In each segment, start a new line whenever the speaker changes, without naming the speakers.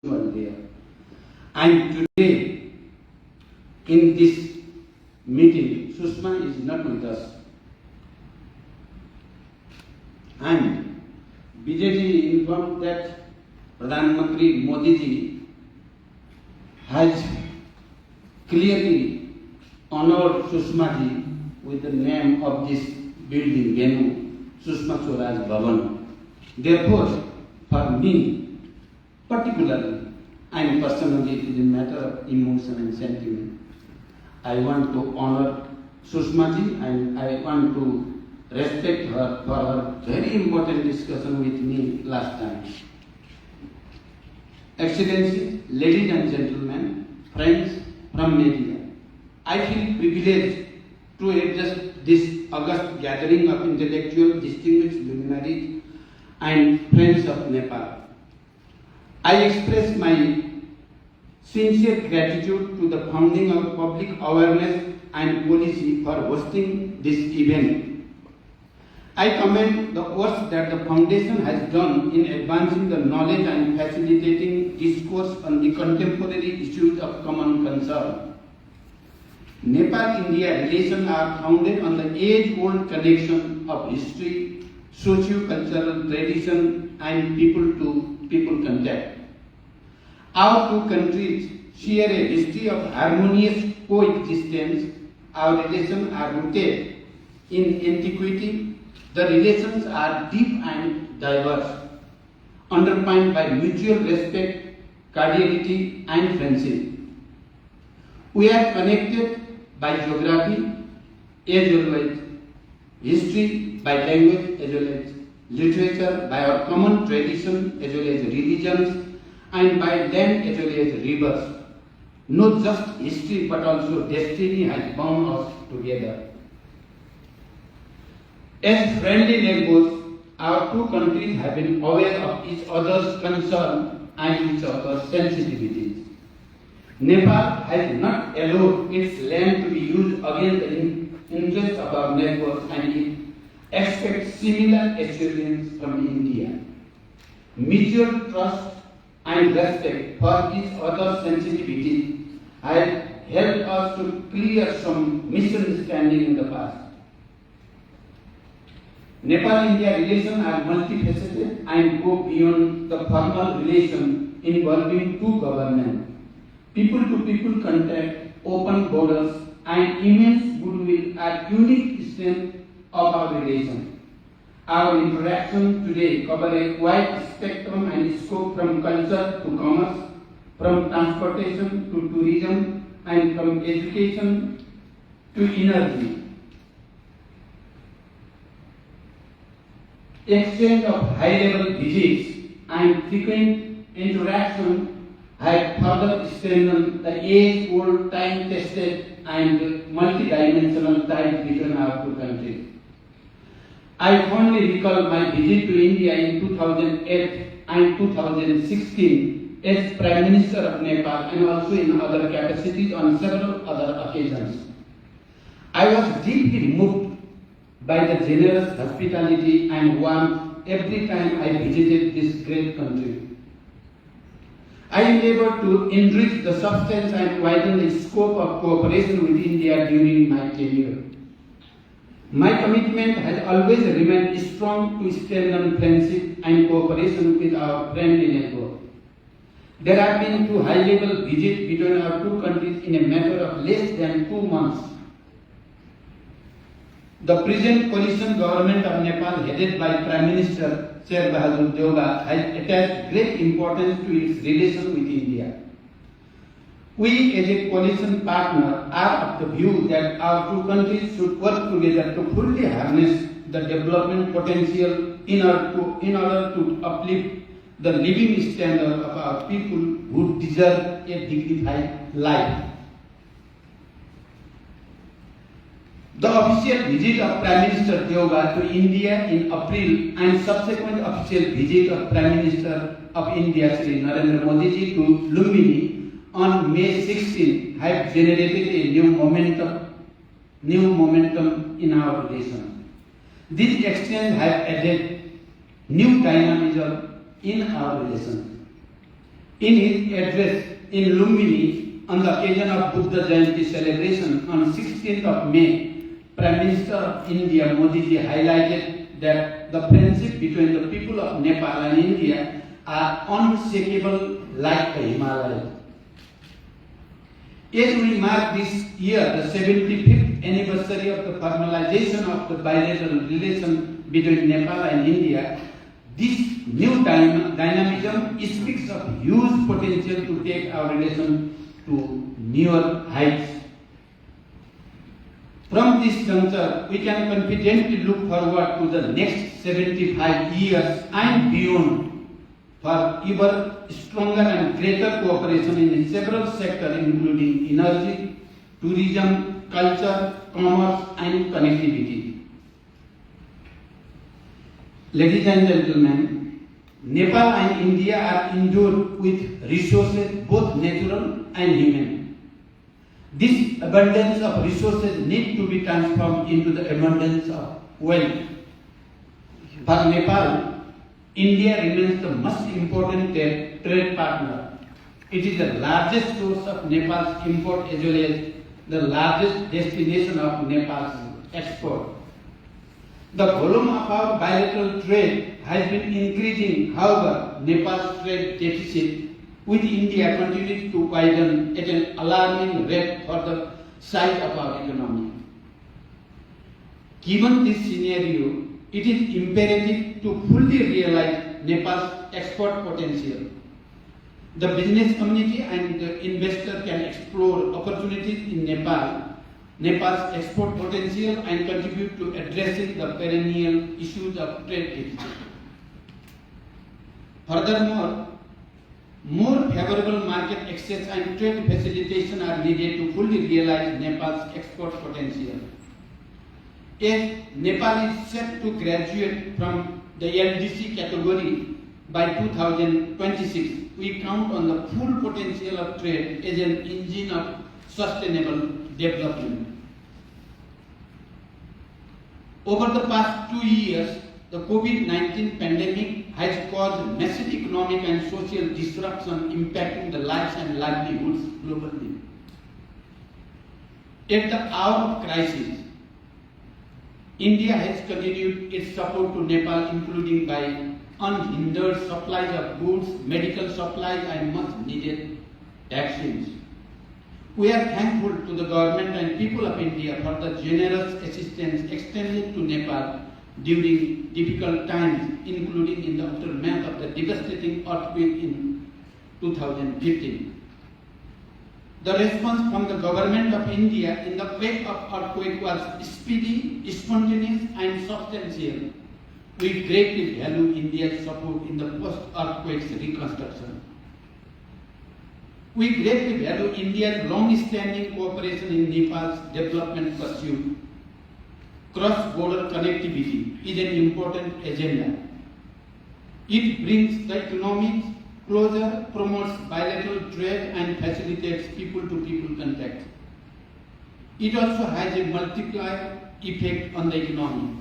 were there. And today, in this meeting, Sushma is not with us. And BJP informed that Pradhan Mantri Modi ji has clearly honored Sushma ji with the name of this building, Venu, Sushma Swaraj Bhavan. Therefore, for me, particularly, and personally, it is a matter of emotion and sentiment. I want to honor Sushma ji and I want to respect her for her very important discussion with me last time. Excellency, ladies and gentlemen, friends from media, I feel privileged to address this august gathering of intellectual, distinguished luminaries and friends of Nepal. I express my sincere gratitude to the founding of Public Awareness and Policy for hosting this event. I commend the work that the Foundation has done in advancing the knowledge and facilitating discourse on the contemporary issues of common concern. Nepal-India relations are founded on the age-old connection of history, socio-cultural tradition, and people-to-people contact. Our two countries share a history of harmonious coexistence. Our relations are rooted in antiquity. The relations are deep and diverse, underpinned by mutual respect, cordiality, and friendship. We are connected by geography as well as history, by language as well as literature, by our common tradition as well as religions, and by land as well as rivers. Not just history but also destiny has bound us together. As friendly neighbors, our two countries have been aware of each other's concern and each other's sensitivities. Nepal has not allowed its land to be used against the interests of our neighbors, and it expects similar assurance from India. Mutual trust and respect for each other's sensitivity has helped us to clear some misunderstanding in the past. Nepal-India relations are multifaceted and go beyond the formal relation involving two governments. People-to-people contact, open borders, and immense goodwill are unique strengths of our relation. Our interactions today cover a wide spectrum and scope, from culture to commerce, from transportation to tourism, and from education to energy. Exchange of high-level visits and frequent interaction have further strengthened the age-old, time-tested, and multidimensional ties between our two countries. I fondly recall my visit to India in 2008 and 2016 as Prime Minister of Nepal, and also in other capacities on several other occasions. I was deeply moved by the generous hospitality and warmth every time I visited this great country. I endeavored to enrich the substance and widen the scope of cooperation with India during my tenure. My commitment has always remained strong to strengthen friendship and cooperation with our friendly neighbor. There have been two high-level visits between our two countries in a matter of less than 2 months. The present coalition government of Nepal, headed by Prime Minister Sheikh Bahadur Deoga, has attached great importance to its relation with India. We as a coalition partner are of the view that our two countries should work together to fully harness the development potential in order to uplift the living standard of our people who deserve a dignified life. The official visit of Prime Minister Deoga to India in April and subsequent official visit of Prime Minister of India Shri Narendra Modi ji to Lumbini on May 16 have generated a new momentum in our relations. These exchanges have added new dynamism in our relations. In his address in Lumbini on the occasion of Buddha Jayanti celebration on 16th of May, Prime Minister of India Modi ji highlighted that the friendship between the people of Nepal and India are unshakable like the Himalayas. As we mark this year the 75th anniversary of the formalization of the bilateral relation between Nepal and India, this new dynamism speaks of huge potential to take our relation to newer heights. From this juncture, we can confidently look forward to the next 75 years and beyond for ever stronger and greater cooperation in several sectors including energy, tourism, culture, commerce and connectivity. Ladies and gentlemen, Nepal and India are endowed with resources both natural and human. This abundance of resources need to be transformed into the abundance of wealth. For Nepal, India remains the most important trade partner. It is the largest source of Nepal's import as well as the largest destination of Nepal's export. The volume of our bilateral trade has been increasing. However, Nepal's trade deficit with India continues to widen at an alarming rate for the size of our economy. Given this scenario, it is imperative to fully realize Nepal's export potential. The business community and the investor can explore opportunities in Nepal's export potential and contribute to addressing the perennial issues of trade deficit. Furthermore, more favorable market access and trade facilitation are needed to fully realize Nepal's export potential. As Nepal is set to graduate from the LDC category by 2026, we count on the full potential of trade as an engine of sustainable development. Over the past 2 years, the COVID-19 pandemic has caused massive economic and social disruption impacting the lives and livelihoods globally. At the hour of crisis, India has continued its support to Nepal, including by unhindered supplies of goods, medical supplies and much needed vaccines. We are thankful to the government and people of India for the generous assistance extended to Nepal during difficult times, including in the aftermath of the devastating earthquake in 2015. The response from the government of India in the wake of earthquake was speedy, spontaneous and substantial. We greatly value India's support in the post-earthquake reconstruction. We greatly value India's long-standing cooperation in Nepal's development pursuit. Cross-border connectivity is an important agenda. It brings the economies closer, promotes bilateral trade and facilitates people-to-people contact. It also has a multiplier effect on the economy.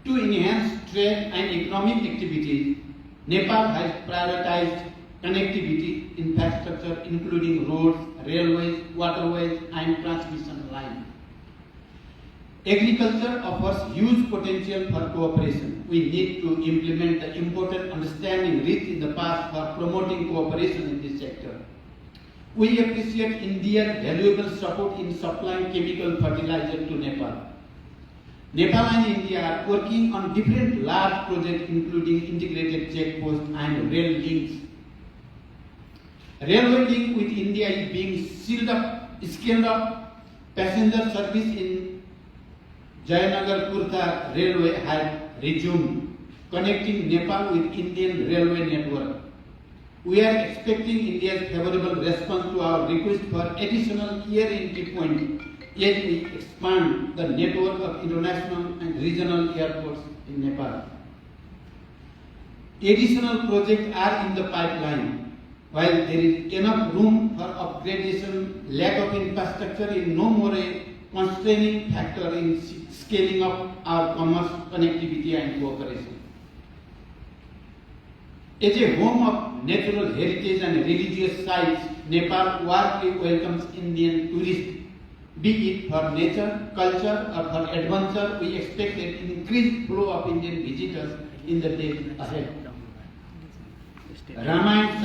To enhance trade and economic activities, Nepal has prioritized connectivity infrastructure including roads, railways, waterways and transmission lines. Agriculture offers huge potential for cooperation. We need to implement the important understanding reached in the past for promoting cooperation in this sector. We appreciate India's valuable support in supplying chemical fertilizer to Nepal. Nepal and India are working on different large projects including integrated checkposts and rail links. Railway link with India is being scaled up. Passenger service in Jayanagar-Kurta railway had resumed, connecting Nepal with Indian railway network. We are expecting India's favorable response to our request for additional air entry points as we expand the network of international and regional airports in Nepal. Additional projects are in the pipeline. While there is enough room for upgradation, lack of infrastructure is no more a constraining factor in scaling up our commerce, connectivity and cooperation. As a home of natural heritage and religious sites, Nepal warmly welcomes Indian tourists. Be it for nature, culture, or for adventure, we expect an increased flow of Indian visitors in the days ahead. Ramayana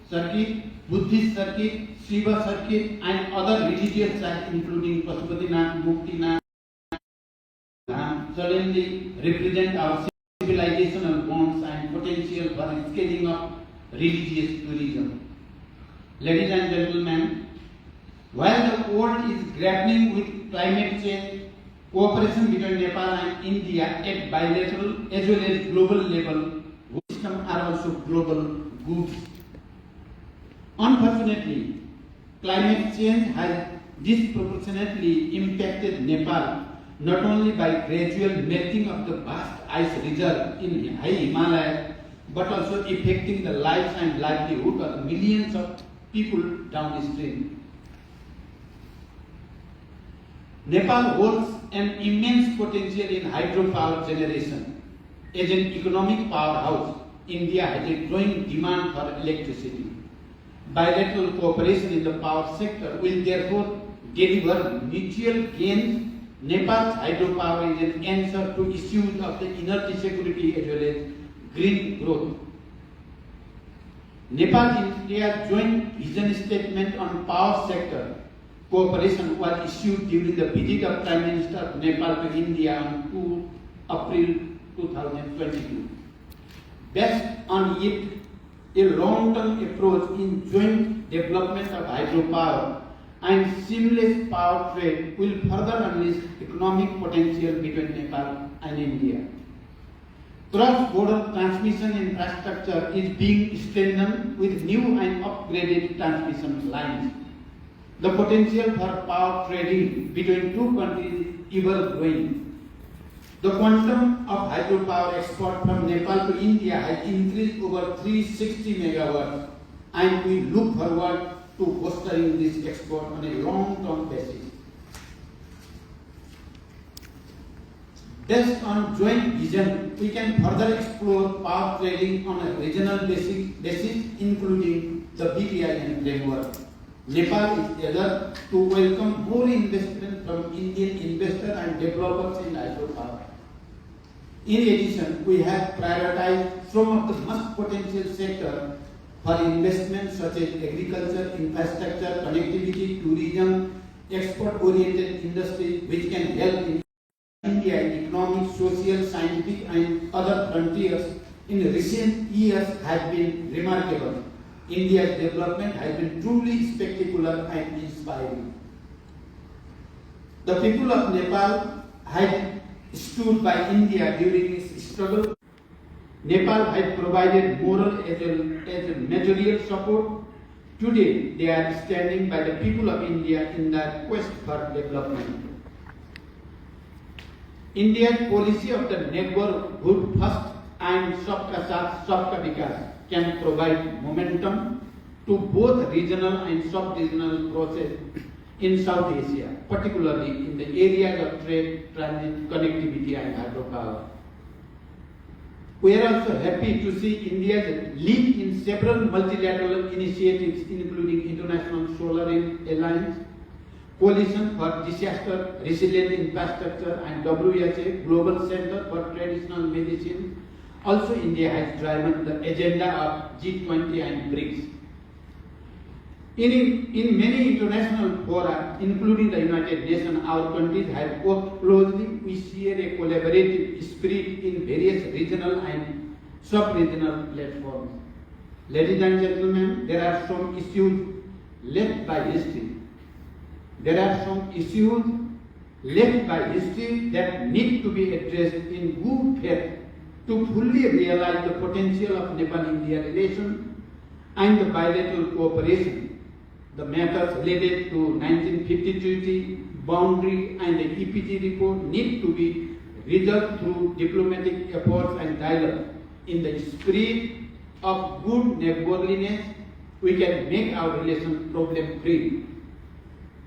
circuit, Buddhist circuit, Shiva circuit, and other religious sites including Pashupatinath, Muktinath, suddenly represent our civilizational bonds and potential for scaling up religious tourism. Ladies and gentlemen, while the world is grappling with climate change, cooperation between Nepal and India at bilateral as well as global level systems are also global goods. Unfortunately, climate change has disproportionately impacted Nepal not only by gradual melting of the vast ice reserve in high Himalayas, but also affecting the lives and livelihood of millions of people downstream. Nepal holds an immense potential in hydropower generation. As an economic powerhouse, India has a growing demand for electricity. Bilateral cooperation in the power sector will therefore deliver mutual gains. Nepal's hydropower is an answer to issues of the energy security as well as green growth. Nepal-India joint vision statement on power sector cooperation was issued during the visit of Prime Minister of Nepal to India on 2 April 2022. Based on it, a long-term approach in joint development of hydropower and seamless power trade will further unleash economic potential between Nepal and India. Cross-border transmission infrastructure is being strengthened with new and upgraded transmission lines. The potential for power trading between two countries is ever growing. The quantum of hydropower export from Nepal to India has increased over 360 megawatts, and we look forward to fostering this export on a long-term basis. Based on joint vision, we can further explore power trading on a regional basis including the BPIN framework. Nepal is eager to welcome more investment from Indian investors and developers in hydropower. In addition, we have prioritized some of the most potential sectors for investment such as agriculture, infrastructure, connectivity, tourism, export-oriented industry, which can help in India in economic, social, scientific and other frontiers in recent years have been remarkable. India's development has been truly spectacular and inspiring. The people of Nepal had stood by India during its struggle. Nepal had provided moral as well as material support. Today, they are standing by the people of India in their quest for development. India's policy of the neighborhood first and Sabka Saath, Sabka Vikas can provide momentum to both regional and sub-regional process in South Asia, particularly in the areas of trade, transit, connectivity and hydropower. We are also happy to see India's lead in several multilateral initiatives including International Solar Alliance, Coalition for Disaster Resilient Infrastructure and WHO Global Center for Traditional Medicine. Also, India has driven the agenda of G20 and BRICS. In many international fora, including the United Nations, our countries have worked closely. We share a collaborative spirit in various regional and sub-regional platforms. Ladies and gentlemen, there are some issues left by history. There are some issues left by history that need to be addressed in good faith to fully realize the potential of Nepal-India relations and the bilateral cooperation. The matters related to 1950 treaty, boundary and the EPG report need to be resolved through diplomatic efforts and dialogue. In the spirit of good neighborliness, we can make our relations problem-free.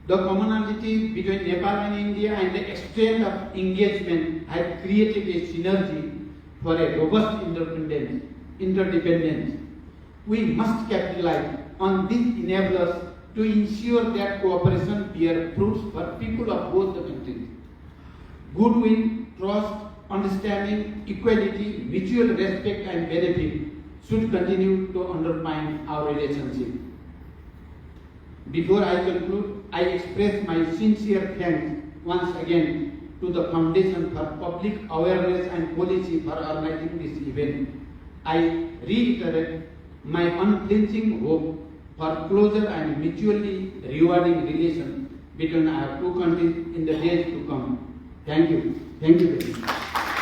The commonality between Nepal and India and the extent of engagement has created a synergy for a robust independence.
interdependence. We must capitalize on these enablers to ensure that cooperation bears fruits for people of both the countries. Goodwill, trust, understanding, equality, mutual respect and benefit should continue to underpin our relationship. Before I conclude, I express my sincere thanks once again to the Foundation for Public Awareness and Policy for organizing this event. I reiterate my unflinching hope for closer and mutually rewarding relations between our two countries in the days to come. Thank you. Thank you very much.